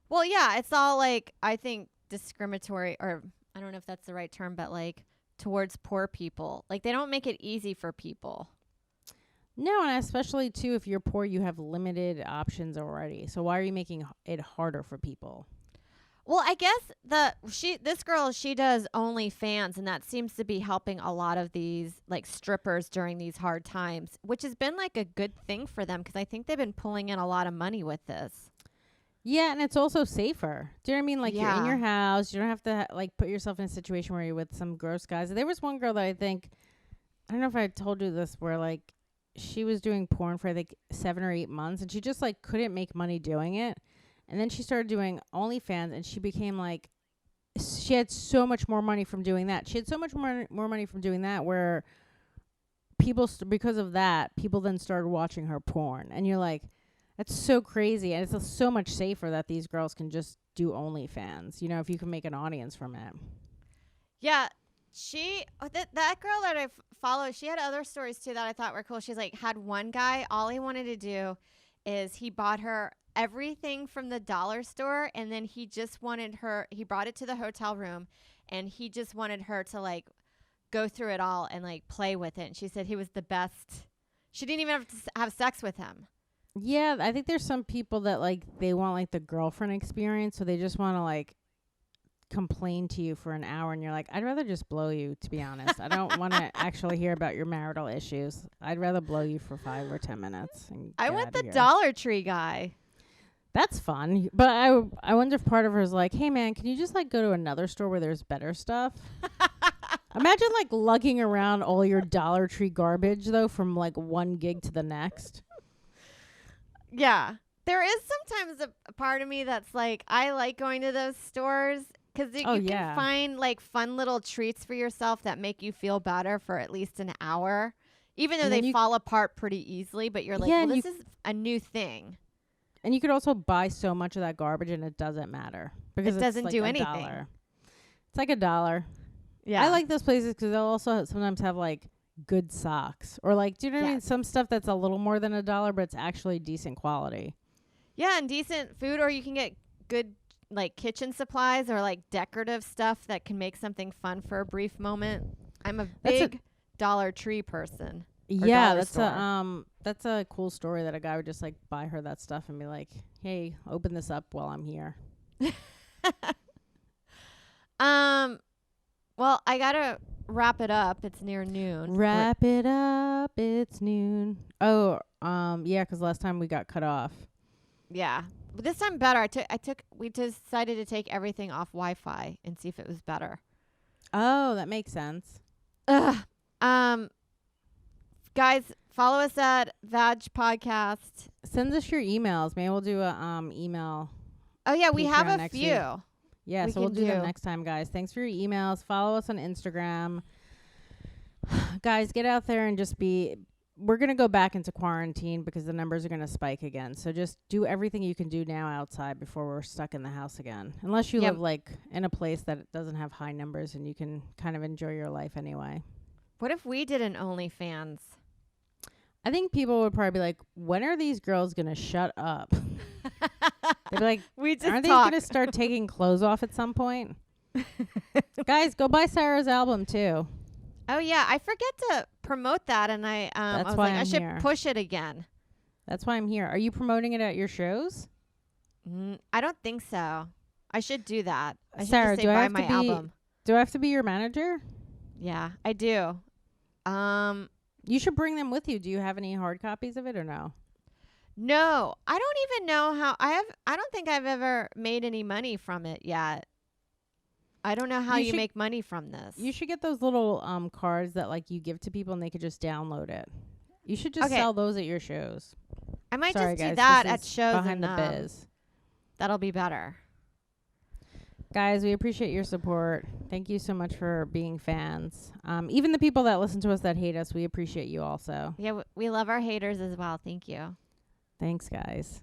Well, yeah, it's all like I think discriminatory, or I don't know if that's the right term, but like towards poor people. Like they don't make it easy for people. No, and especially too if you're poor, you have limited options already. So why are you making it harder for people? Well, I guess this girl, she does OnlyFans, and that seems to be helping a lot of these like strippers during these hard times, which has been like a good thing for them because I think they've been pulling in a lot of money with this. Yeah, and it's also safer. Do you know what I mean? Like, you're in your house. You don't have to, like, put yourself in a situation where you're with some gross guys. There was one girl that I don't know if I told you this, where, like, she was doing porn for, I think, 7 or 8 months, and she just, like, couldn't make money doing it. And then she started doing OnlyFans, and she became, like, she had so much more money from doing that. She had so much more money from doing that, where because of that, people then started watching her porn. And you're like, that's so crazy. And it's so much safer that these girls can just do OnlyFans, you know, if you can make an audience from it. Yeah. That girl that I follow, she had other stories too that I thought were cool. She's like, had one guy, all he wanted to do is he bought her everything from the dollar store, and then he brought it to the hotel room, and he just wanted her to, like, go through it all and, like, play with it. And she said he was the best. She didn't even have to have sex with him. Yeah, I think there's some people that, like, they want, like, the girlfriend experience, so they just want to, like, complain to you for an hour, and you're like, I'd rather just blow you, to be honest. I don't want to actually hear about your marital issues. I'd rather blow you for 5 or 10 minutes. And I want the Dollar Tree guy. That's fun. But I wonder if part of her is like, hey, man, can you just, like, go to another store where there's better stuff? Imagine, like, lugging around all your Dollar Tree garbage, though, from, like, one gig to the next. Yeah. There is sometimes a part of me that's like, I like going to those stores because you can find, like, fun little treats for yourself that make you feel better for at least an hour, even though they fall apart pretty easily. But you're like, well, this is a new thing. And you could also buy so much of that garbage and it doesn't matter. Because it doesn't do anything. $1. It's like $1. Yeah. I like those places because they'll also sometimes have, like, good socks. Or, like, do you know what I mean? Some stuff that's a little more than $1, but it's actually decent quality. Yeah, and decent food. Or you can get good, like, kitchen supplies or, like, decorative stuff that can make something fun for a brief moment. I'm a big Dollar Tree person. Yeah, that's a cool story that a guy would just, like, buy her that stuff and be like, hey, open this up while I'm here. Well, I gotta wrap it up. It's near noon. Wrap it up. It's noon. Oh, yeah, because last time we got cut off. Yeah, but this time better. We decided to take everything off Wi-Fi and see if it was better. Oh, that makes sense. Guys, follow us at Vadge Podcast. Send us your emails. Maybe we'll do a email. Oh yeah, we have a few. Week. Yeah, so we'll do them next time, guys. Thanks for your emails. Follow us on Instagram. Guys, get out there and we're going to go back into quarantine because the numbers are going to spike again. So just do everything you can do now outside before we're stuck in the house again. Unless you live, like, in a place that doesn't have high numbers and you can kind of enjoy your life anyway. What if we did an OnlyFans? I think people would probably be like, when are these girls going to shut up? They'd be like, aren't they going to start taking clothes off at some point? Guys, go buy Sarah's album, too. Oh, yeah. I forget to promote that, and I was like, I should push it again. That's why I'm here. Are you promoting it at your shows? I don't think so. I should do that. I Sarah, should just say buy my album. Do I have to be your manager? Yeah, I do. You should bring them with you. Do you have any hard copies of it or no? No, I don't even know how. I don't think I've ever made any money from it yet. I don't know how you make money from this. You should get those little cards that, like, you give to people and they could just download it. You should just sell those at your shows. I might just do that at shows behind the biz. That'll be better. Guys, we appreciate your support. Thank you so much for being fans. Even the people that listen to us that hate us, we appreciate you also. Yeah, we love our haters as well. Thank you. Thanks, guys.